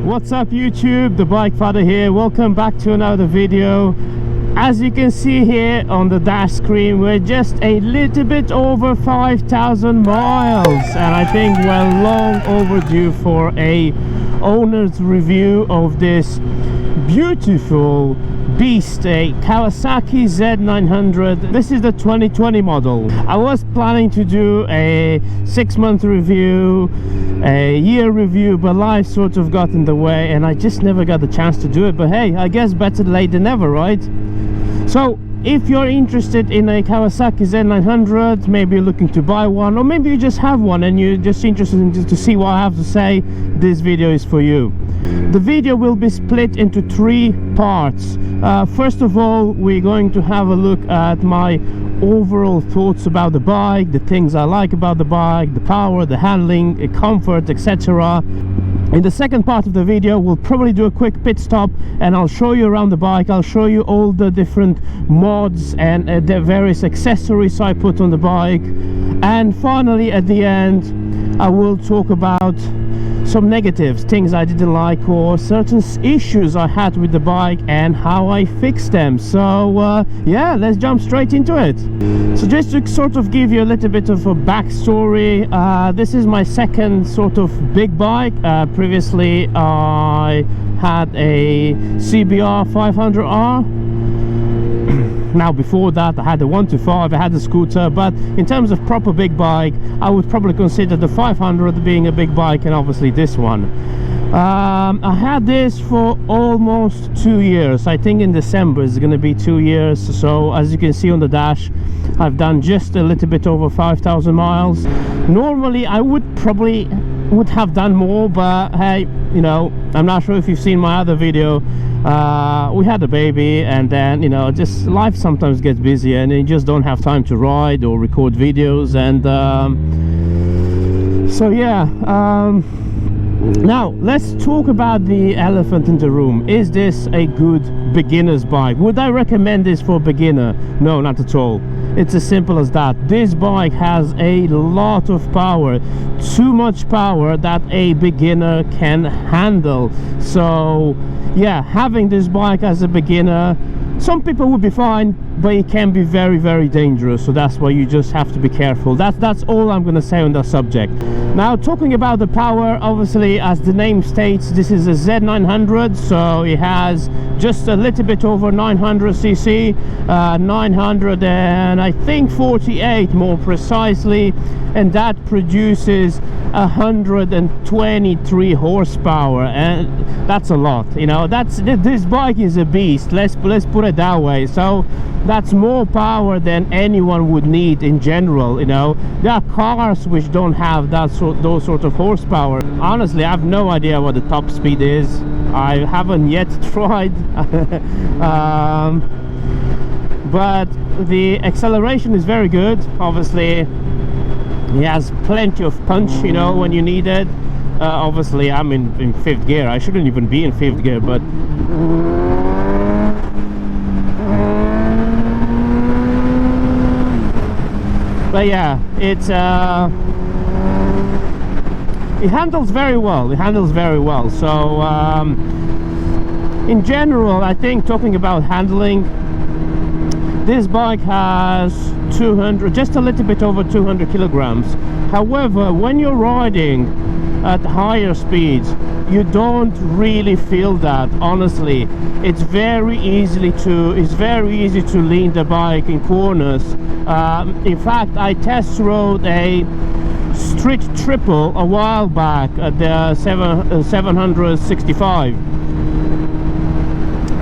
What's up YouTube, the Bike Father here. Welcome back to another video. As you can see here on the dash screen, we're just a little bit over 5,000 miles, and I think we're long overdue for a owner's review of this beautiful beast, a Kawasaki Z900. This is the 2020 model. I was planning to do a 6-month review, a year review, but life sort of got in the way and I just never got the chance to do it. But hey, I guess better late than never, right? So if you're interested in a Kawasaki Z900, maybe you're looking to buy one, or maybe you just have one and you're just interested in to see what I have to say, this video is for you. The video will be split into 3 parts. First of all, we're going to have a look at my overall thoughts about the bike, the things I like about the bike, the power, the handling, the comfort, etc. In the second part of the video, we'll probably do a quick pit stop and I'll show you around the bike. I'll show you all the different mods and the various accessories I put on the bike. And finally, at the end, I will talk about some negatives, things I didn't like, or certain issues I had with the bike and how I fixed them. So yeah, let's jump straight into it. So just to sort of give you a little bit of a backstory, this is my second sort of big bike. Previously I had a CBR 500R. Now before that I had a 125, I had a scooter, but in terms of proper big bike, I would probably consider the 500 being a big bike, and obviously this one. I had this for almost 2 years. I think in December it's going to be 2 years. So as you can see on the dash, I've done just a little bit over 5,000 miles. Normally I would have done more, but hey, you know, I'm not sure if you've seen my other video. We had a baby, and then, you know, just life sometimes gets busy and you just don't have time to ride or record videos. And so yeah, now let's talk about the elephant in the room. Is this a good beginner's bike? Would I recommend this for a beginner? No, not at all. It's as simple as that. This bike has a lot of power, too much power that a beginner can handle. So yeah, having this bike as a beginner, some people would be fine, but it can be very, very dangerous. So that's why you just have to be careful. That's all I'm gonna say on that subject. Now, talking about the power, obviously, as the name states, this is a Z900, so it has just a little bit over 900 cc, 900 and I think 48 more precisely, and that produces 123 horsepower, and that's a lot. You know, this bike is a beast. Let's put it that way. So that's more power than anyone would need in general. You know, there are cars which don't have those sort of horsepower. Honestly, I have no idea what the top speed is. I haven't yet tried. But the acceleration is very good. Obviously, he has plenty of punch, you know, when you need it. Obviously, I'm in 5th gear. I shouldn't even be in 5th gear, but yeah, it handles very well. It handles very well. So in general, I think, talking about handling, this bike has 200, just a little bit over 200 kilograms. However, when you're riding at higher speeds, you don't really feel that. Honestly, it's very easy to lean the bike in corners. In fact, I test rode a street triple a while back at the 765,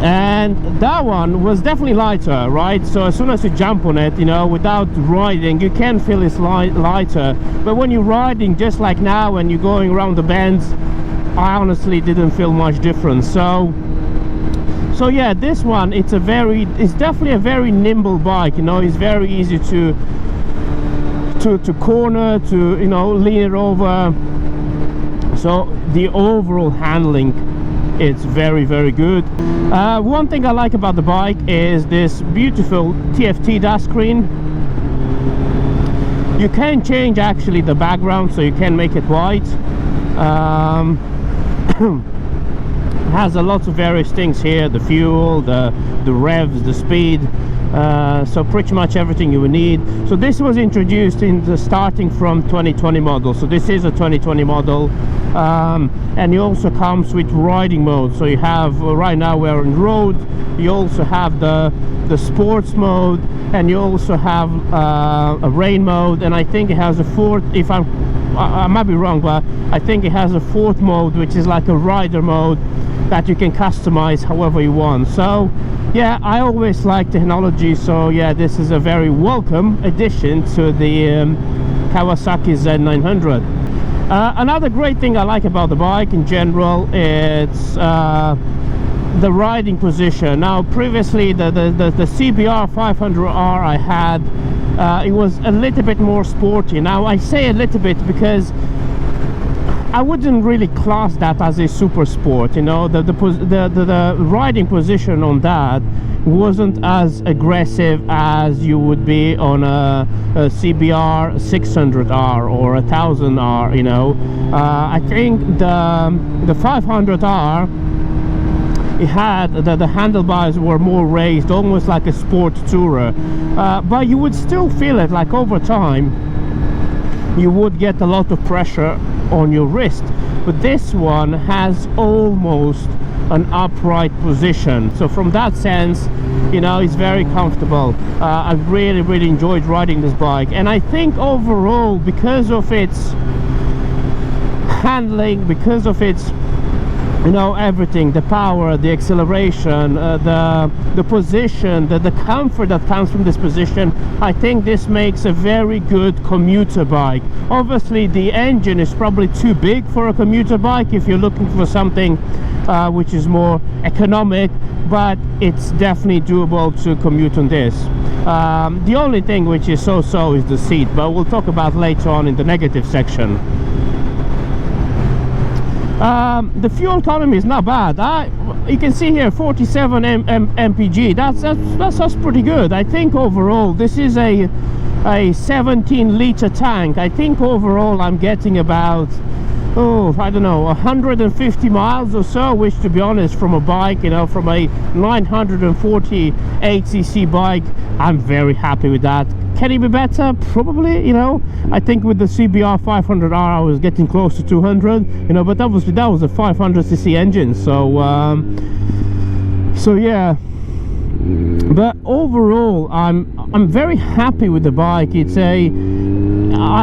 and that one was definitely lighter, right? So as soon as you jump on it, you know, without riding, you can feel it's lighter. But when you're riding, just like now, when you're going around the bends, I honestly didn't feel much difference. So yeah, this one, it's definitely a very nimble bike. You know, it's very easy to corner, to, you know, lean it over. So the overall handling, it's very, very good. One thing I like about the bike is this beautiful TFT dash screen. You can change actually the background, so you can make it white. has a lot of various things here: the fuel, the revs, the speed, so pretty much everything you would need. So this was introduced in the starting from 2020 model, so this is a 2020 model. And it also comes with riding mode. So you have, right now we're on road, you also have the sports mode, and you also have a rain mode, and I think it has a fourth, if I might be wrong, but I think it has a fourth mode, which is like a rider mode that you can customize however you want. So yeah, I always like technology, so yeah, this is a very welcome addition to the Kawasaki Z900. Another great thing I like about the bike in general, it's the riding position. Now previously the CBR 500R I had, it was a little bit more sporty. Now I say a little bit because I wouldn't really class that as a super sport, you know. The riding position on that wasn't as aggressive as you would be on a CBR 600R or a 1000R, you know. I think the 500R, it had the handlebars were more raised, almost like a sport tourer, but you would still feel it, like over time you would get a lot of pressure on your wrist. But this one has almost an upright position, so from that sense, you know, it's very comfortable. I've really enjoyed riding this bike, and I think overall, because of its handling, because of its, you know, everything, the power, the acceleration, the position, the comfort that comes from this position, I think this makes a very good commuter bike. Obviously the engine is probably too big for a commuter bike if you're looking for something which is more economic, but it's definitely doable to commute on this. The only thing which is so-so is the seat, but we'll talk about later on in the negative section. The fuel economy is not bad. You can see here 47 mpg. That's pretty good. I think overall this is a 17-liter tank. I think overall I'm getting about, I don't know, 150 miles or so, which, to be honest, from a bike, you know, from a 948cc bike, I'm very happy with that. Can it be better? Probably, you know. I think with the CBR 500R I was getting close to 200, you know, but obviously that was a 500cc engine, so yeah. But overall I'm very happy with the bike. I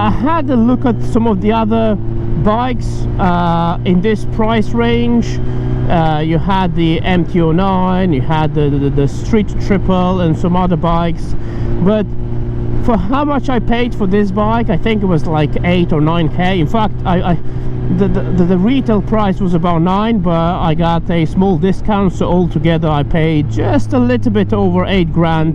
had a look at some of the other bikes in this price range. You had the MT-09, you had the Street Triple and some other bikes, but for how much I paid for this bike, I think it was like 8 or 9k. In fact, the retail price was about 9, but I got a small discount, so altogether I paid just a little bit over 8 grand.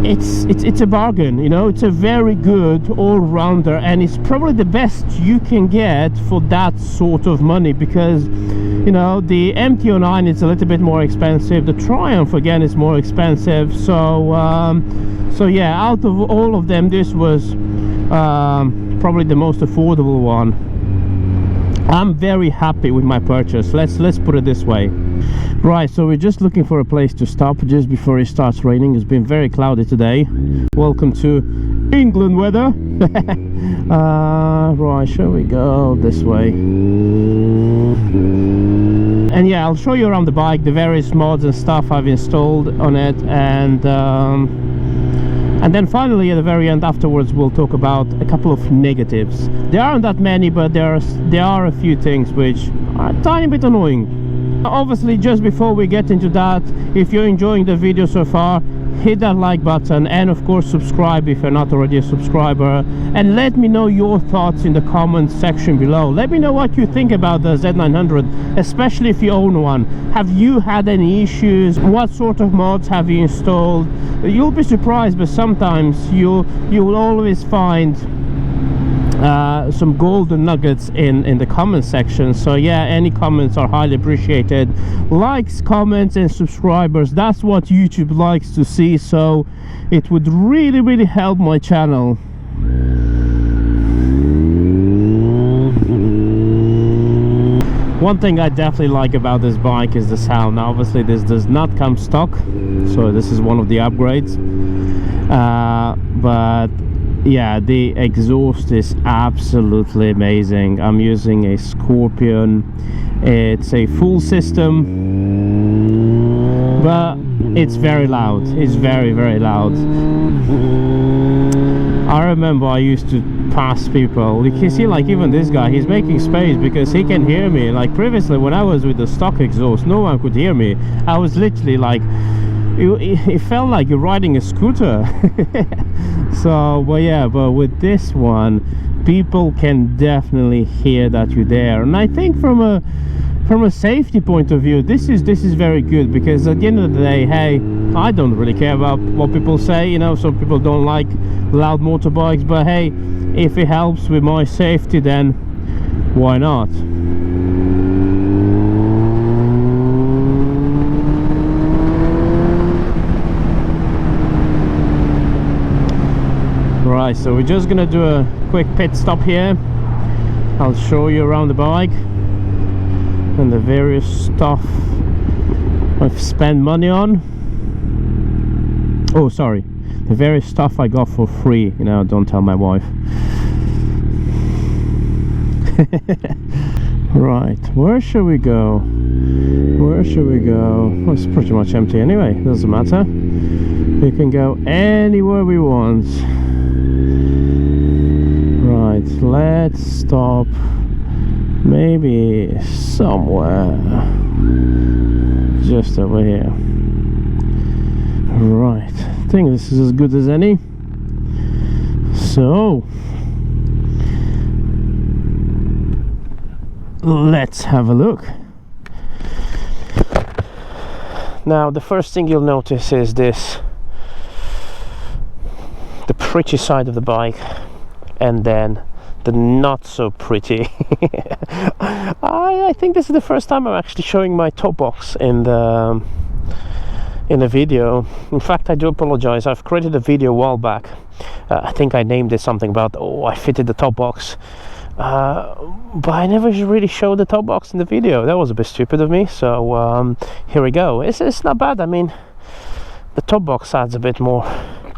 It's a bargain, you know. It's a very good all-rounder, and it's probably the best you can get for that sort of money, because, you know, the MT-09 is a little bit more expensive, the Triumph again is more expensive, so yeah, out of all of them, this was probably the most affordable one. I'm very happy with my purchase. Let's put it this way. Right, so we're just looking for a place to stop just before it starts raining. It's been very cloudy today. Welcome to England weather. Right, shall we go this way? And yeah, I'll show you around the bike, the various mods and stuff I've installed on it, and then finally at the very end afterwards we'll talk about a couple of negatives. There aren't that many, but there are a few things which are a tiny bit annoying. Obviously, just before we get into that, if you're enjoying the video so far, hit that like button, and of course subscribe if you're not already a subscriber, and let me know your thoughts in the comments section below. Let me know what you think about the Z900, especially if you own one. Have you had any issues? What sort of mods have you installed? You'll be surprised, but sometimes you will always find some golden nuggets in the comment section. So yeah, any comments are highly appreciated. Likes, comments and subscribers, that's what YouTube likes to see, so it would really help my channel. One thing I definitely like about this bike is the sound. Now obviously this does not come stock, so this is one of the upgrades, but yeah, the exhaust is absolutely amazing. I'm using a Scorpion. It's a full system, but it's very loud. It's very, very loud. I remember I used to pass people. You can see, like, even this guy, he's making space because he can hear me. Like previously when I was with the stock exhaust, no one could hear me. I was literally like, it felt like you're riding a scooter. So, but yeah, but with this one, people can definitely hear that you're there. And I think from a safety point of view, this is very good, because at the end of the day, hey, I don't really care about what people say. You know, some people don't like loud motorbikes, but hey, if it helps with my safety, then why not? Right, so we're just gonna do a quick pit stop here. I'll show you around the bike and the various stuff I've spent money on. Oh, sorry, the various stuff I got for free. You know, don't tell my wife. Right, where should we go? Where should we go? Well, it's pretty much empty anyway, doesn't matter. We can go anywhere we want. Right, let's stop maybe somewhere just over here. Right, I think this is as good as any. So let's have a look. Now the first thing you'll notice is this, the pretty side of the bike, and then the not so pretty. I think this is the first time I'm actually showing my top box in a video. In fact, I do apologize. I've created a video a while back. I think I named it something about, oh, I fitted the top box, but I never really showed the top box in the video. That was a bit stupid of me. So here we go. It's not bad. I mean, the top box adds a bit more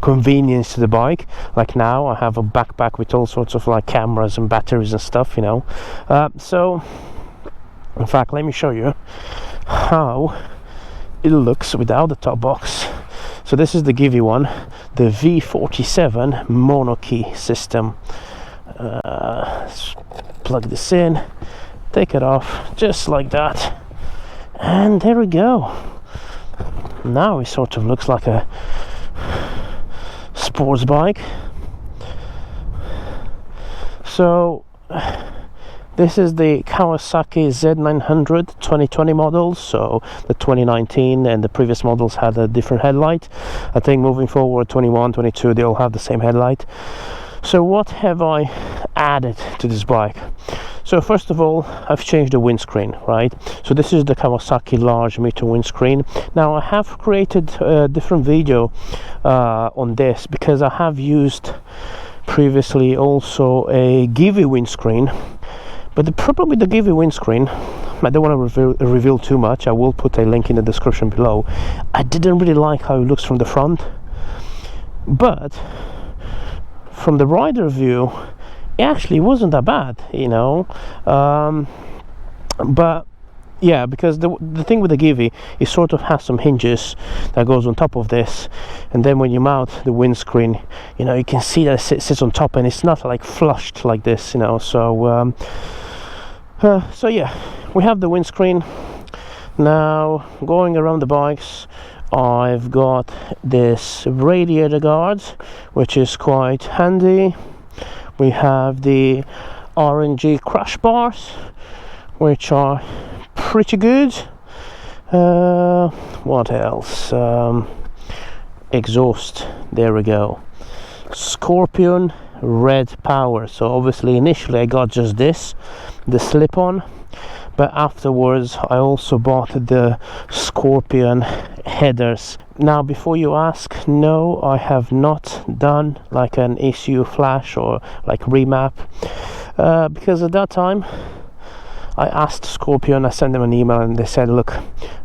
convenience to the bike. Like now I have a backpack with all sorts of like cameras and batteries and stuff, you know. So in fact, let me show you how it looks without the top box. So this is the Givi one, the V47 mono key system. Let's plug this in, take it off just like that, and there we go. Now it sort of looks like a sports bike. So this is the Kawasaki Z900 2020 models. So the 2019 and the previous models had a different headlight. I think moving forward 21, 22 they all have the same headlight. So what have I added to this bike? So first of all, I've changed the windscreen, right? So this is the Kawasaki large meter windscreen. Now I have created a different video on this because I have used previously also a Givi windscreen. But the problem with the Givi windscreen, I don't want to reveal too much. I will put a link in the description below. I didn't really like how it looks from the front, but from the rider view, it actually wasn't that bad, you know. But yeah, because the thing with the Givi, it sort of has some hinges that goes on top of this, and then when you mount the windscreen, you know, you can see that it sits on top and it's not like flushed like this, you know. So so yeah, we have the windscreen. Now going around the bikes, I've got this radiator guard, which is quite handy. We have the RNG crash bars, which are pretty good. What else? Exhaust, there we go. Scorpion red power. So obviously initially I got just this, the slip-on, but afterwards I also bought the Scorpion headers. Now before you ask, no, I have not done like an ECU flash or like remap, because at that time I asked Scorpion, I sent them an email, and they said, look,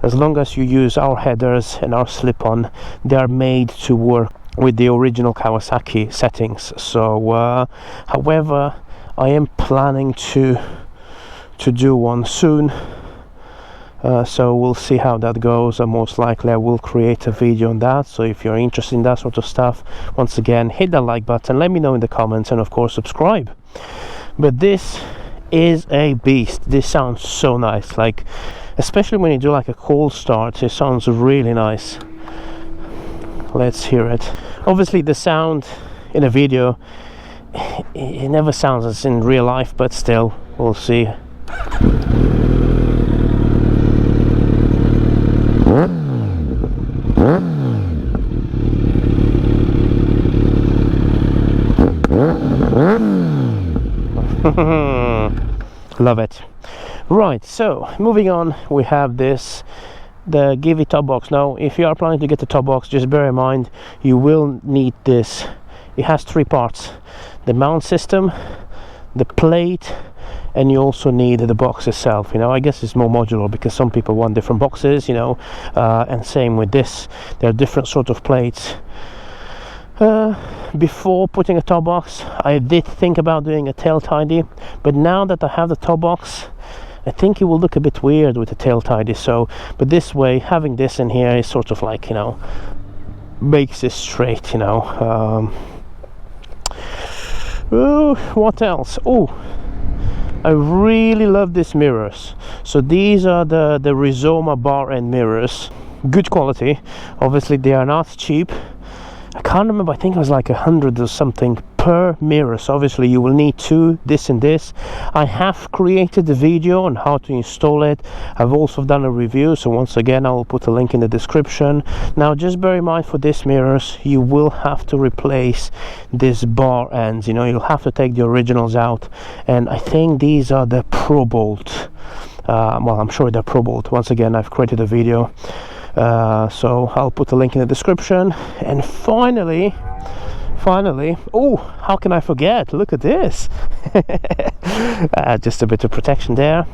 as long as you use our headers and our slip-on, they are made to work with the original Kawasaki settings. So however, I am planning to do one soon, so we'll see how that goes, and most likely I will create a video on that. So if you're interested in that sort of stuff, once again, hit that like button, let me know in the comments, and of course subscribe. But this is a beast. This sounds so nice, like especially when you do like a cold start, it sounds really nice. Let's hear it. Obviously the sound in a video, it never sounds as in real life, but still, we'll see. Love it. Right, so moving on, we have this, the Givi top box. Now if you are planning to get the top box, just bear in mind you will need this. It has three parts: the mount system, the plate, and you also need the box itself. You know, I guess it's more modular because some people want different boxes, you know, and same with this, there are different sort of plates. Before putting a top box, I did think about doing a tail tidy, but now that I have the top box, I think it will look a bit weird with the tail tidy. So, but this way, having this in here is sort of like, you know, makes it straight, you know. Ooh, what else? Oh, I really love these mirrors. So these are the Rizoma bar end mirrors, good quality. Obviously they are not cheap. I can't remember, I think it was like 100 or something per mirror. So obviously you will need two, this and this. I have created a video on how to install it. I've also done a review, so once again I will put a link in the description. Now just bear in mind, for these mirrors you will have to replace this bar ends. You know, you'll have to take the originals out, and I think these are the Pro Bolt. Well, I'm sure they're Pro Bolt. Once again, I've created a video, so I'll put a link in the description. And finally, oh, how can I forget, look at this. Just a bit of protection there.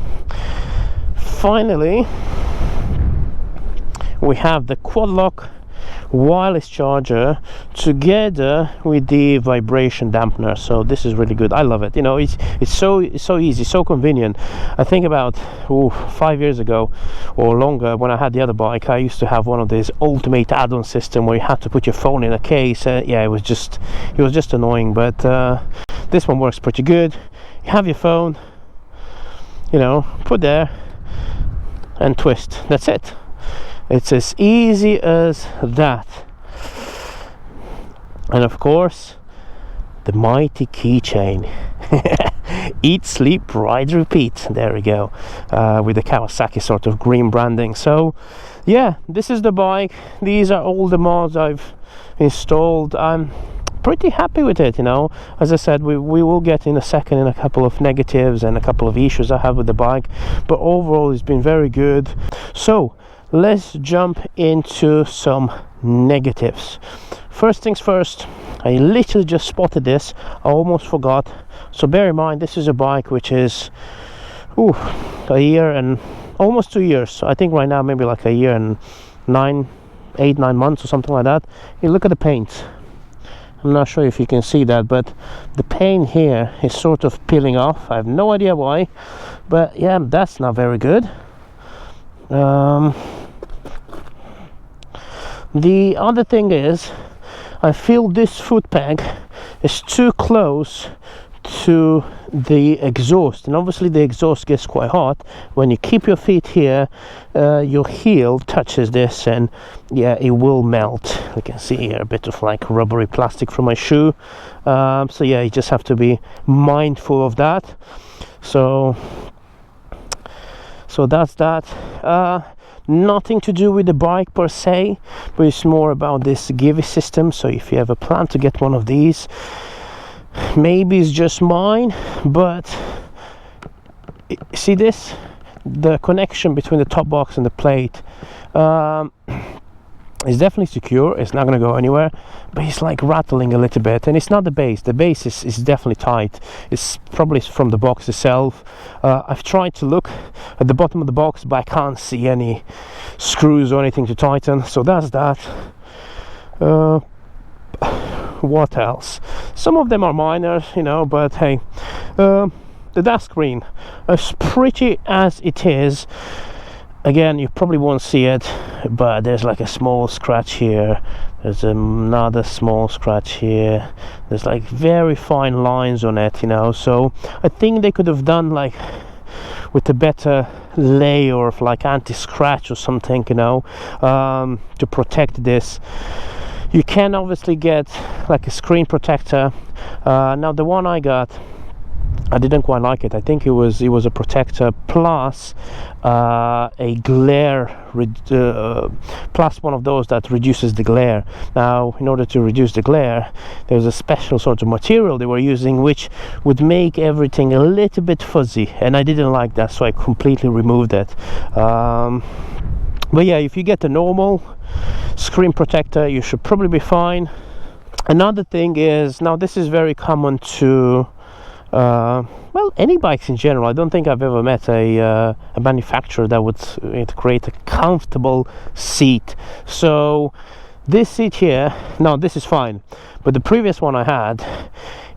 Finally, we have the quad lock wireless charger together with the vibration dampener. So this is really good. I love it. You know, it's so easy, so convenient. I think about 5 years ago or longer, when I had the other bike, I used to have one of these ultimate add-on system where you had to put your phone in a case. Yeah, it was just annoying, but this one works pretty good. You have your phone, you know, put there and twist. That's it. It's as easy as that. And of course, the mighty keychain. Eat, sleep, ride, repeat. There we go. With the Kawasaki sort of green branding. So yeah, this is the bike. These are all the mods I've installed. I'm pretty happy with it, you know. As I said, we will get in a second in a couple of negatives and a couple of issues I have with the bike, but overall it's been very good. So let's jump into some negatives. First things first, I literally just spotted this. I almost forgot. So bear in mind, this is a bike which is a year and almost 2 years. So I think right now maybe like a year and 8, 9 months or something like that. You look at the paint. I'm not sure if you can see that, but the paint here is sort of peeling off. I have no idea why, but yeah, that's not very good. The other thing is, I feel this foot peg is too close to the exhaust, and obviously the exhaust gets quite hot. When you keep your feet here, your heel touches this, and yeah, it will melt. You can see here a bit of like rubbery plastic from my shoe. So yeah, you just have to be mindful of that. So that's that. Nothing to do with the bike per se, but it's more about this Givi system. So if you ever plan to get one of these, maybe it's just mine, but see this, the connection between the top box and the plate, It's definitely secure, it's not going to go anywhere, but it's like rattling a little bit. And it's not the base is definitely tight. It's probably from the box itself. I've tried to look at the bottom of the box, but I can't see any screws or anything to tighten, so that's that. What else? Some of them are minor, you know, but hey, the dash screen, as pretty as it is, again, you probably won't see it, but there's like a small scratch here, there's another small scratch here, there's like very fine lines on it, you know. So I think they could have done like with a better layer of like anti-scratch or something, you know, to protect this. You can obviously get like a screen protector. Now the one I got, I didn't quite like it. I think it was a protector plus a glare plus one of those that reduces the glare. Now, in order to reduce the glare, there's a special sort of material they were using which would make everything a little bit fuzzy, and I didn't like that, so I completely removed it. But yeah, if you get the normal screen protector, you should probably be fine. Another thing is, now this is very common to well, any bikes in general. I don't think I've ever met a manufacturer that would create a comfortable seat. So this seat here, now this is fine, but the previous one I had,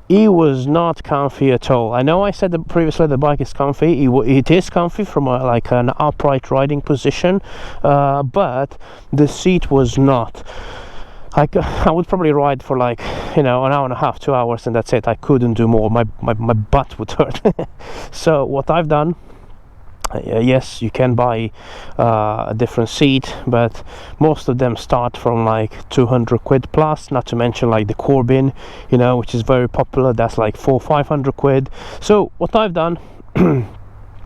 it was not comfy at all. I know I said that previously the bike is comfy. It is comfy from like an upright riding position, but the seat was not. I would probably ride for like, you know, an hour and a half, 2 hours, and that's it. I couldn't do more. My butt would hurt. So what I've done, yes, you can buy a different seat, but most of them start from like 200 quid plus, not to mention like the Corbin, you know, which is very popular. That's like 400-500 quid. So what I've done,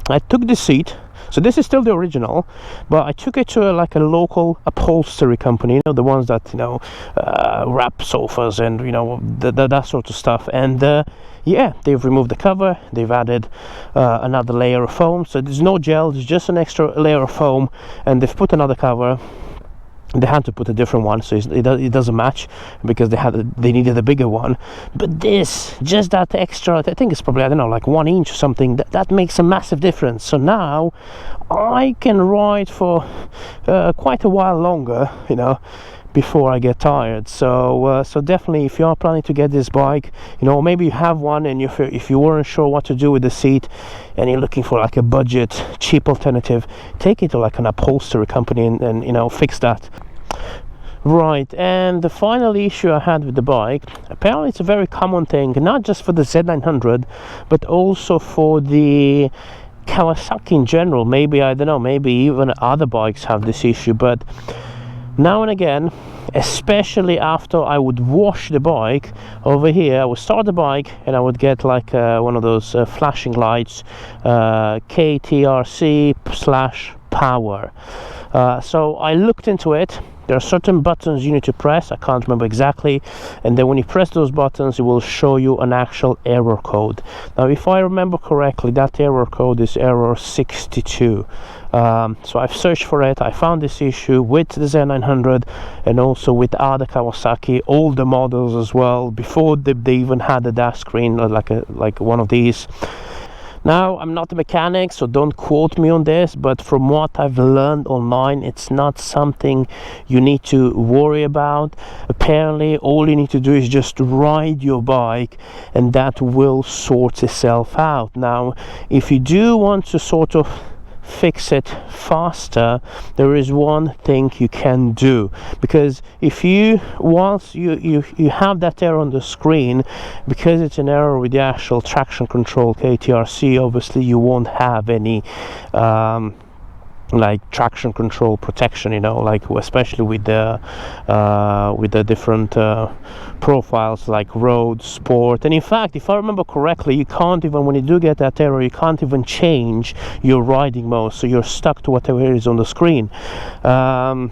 I took the seat. So this is still the original, but I took it to like a local upholstery company, you know, the ones that, you know, wrap sofas and, you know, that sort of stuff. And yeah, they've removed the cover, they've added another layer of foam. So there's no gel, there's just an extra layer of foam, and they've put another cover. They had to put a different one, so it doesn't match, because they needed a bigger one. But this, just that extra, I think it's probably, I don't know, like 1 inch or something, that makes a massive difference. So now I can ride for quite a while longer, you know, before I get tired. So so definitely, if you are planning to get this bike, you know, maybe you have one, and if you weren't sure what to do with the seat and you're looking for like a budget cheap alternative, take it to like an upholstery company and you know, fix that. Right, and the final issue I had with the bike, apparently it's a very common thing, not just for the Z900, but also for the Kawasaki in general. Maybe, I don't know, maybe even other bikes have this issue, but now and again, especially after I would wash the bike, over here I would start the bike and I would get like one of those flashing lights, KTRC/power. So I looked into it. There are certain buttons you need to press, I can't remember exactly, and then when you press those buttons, it will show you an actual error code. Now, if I remember correctly, that error code is error 62. So I've searched for it. I found this issue with the Z900 and also with other Kawasaki, older models as well, before they even had a dash screen like one of these. Now, I'm not a mechanic, so don't quote me on this, but from what I've learned online, it's not something you need to worry about. Apparently, all you need to do is just ride your bike, and that will sort itself out. Now, if you do want to sort of fix it faster, there is one thing you can do, because if once you have that error on the screen, because it's an error with the actual traction control KTRC, obviously you won't have any like traction control protection, you know, like especially with the different profiles like road, sport. And in fact, if I remember correctly, you can't even, when you do get that error, you can't even change your riding mode, so you're stuck to whatever is on the screen. So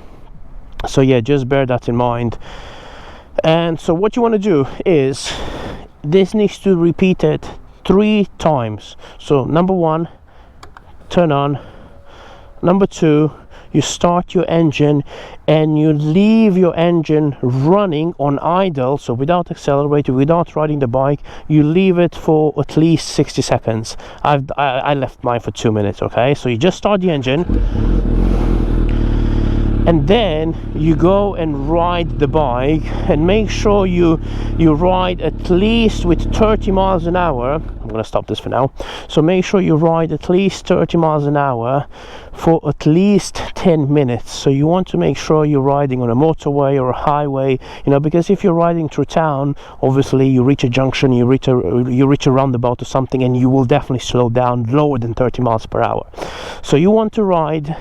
yeah, just bear that in mind. And so what you want to do is, this needs to repeat it 3 times. So number 1, turn on. Number 2, you start your engine and you leave your engine running on idle, so without accelerating, without riding the bike. You leave it for at least 60 seconds. I left mine for 2 minutes. Okay, so you just start the engine and then you go and ride the bike, and make sure you ride at least with 30 miles an hour. I'm gonna stop this for now. So make sure you ride at least 30 miles an hour for at least 10 minutes. So you want to make sure you're riding on a motorway or a highway, you know, because if you're riding through town, obviously you reach a junction, you reach a roundabout or something, and you will definitely slow down lower than 30 miles per hour. So you want to ride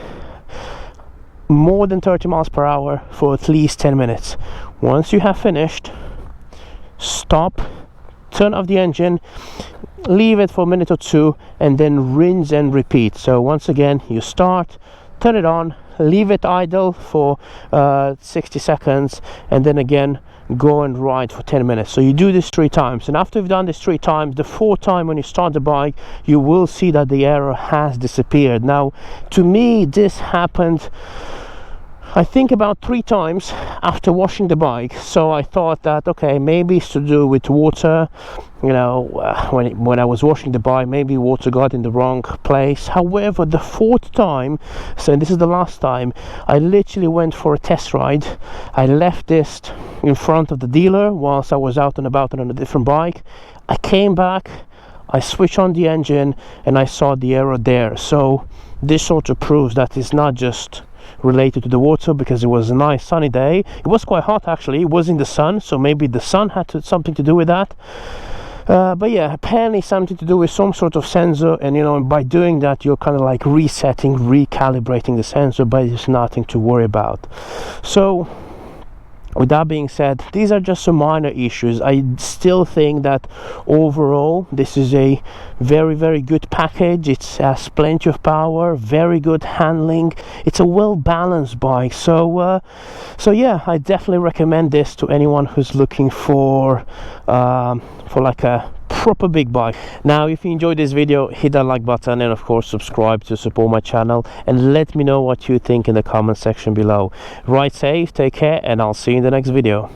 more than 30 miles per hour for at least 10 minutes. Once you have finished, stop, turn off the engine, leave it for a minute or two, and then rinse and repeat. So once again, you start, turn it on, leave it idle for 60 seconds, and then again go and ride for 10 minutes. So you do this 3 times, and after you've done this 3 times, the 4th time when you start the bike, you will see that the error has disappeared. Now, to me, this happened, I think, about 3 times after washing the bike. So I thought that, okay, maybe it's to do with water, you know, when I was washing the bike, maybe water got in the wrong place. However, the 4th time, so this is the last time, I literally went for a test ride. I left this in front of the dealer whilst I was out and about on a different bike. I came back, I switched on the engine, and I saw the error there. So this sort of proves that it's not just related to the water, because it was a nice sunny day. It was quite hot actually, it was in the sun, so maybe the sun had something to do with that. But yeah, apparently something to do with some sort of sensor, and you know, by doing that you're kind of like resetting, recalibrating the sensor, but it's nothing to worry about. So with that being said, these are just some minor issues. I still think that overall this is a very, very good package. It has plenty of power, very good handling. It's a well balanced bike. So yeah, I definitely recommend this to anyone who's looking for like a proper big bike. Now, if you enjoyed this video, hit that like button, and of course subscribe to support my channel, and let me know what you think in the comment section below. Ride safe, take care, and I'll see you in the next video.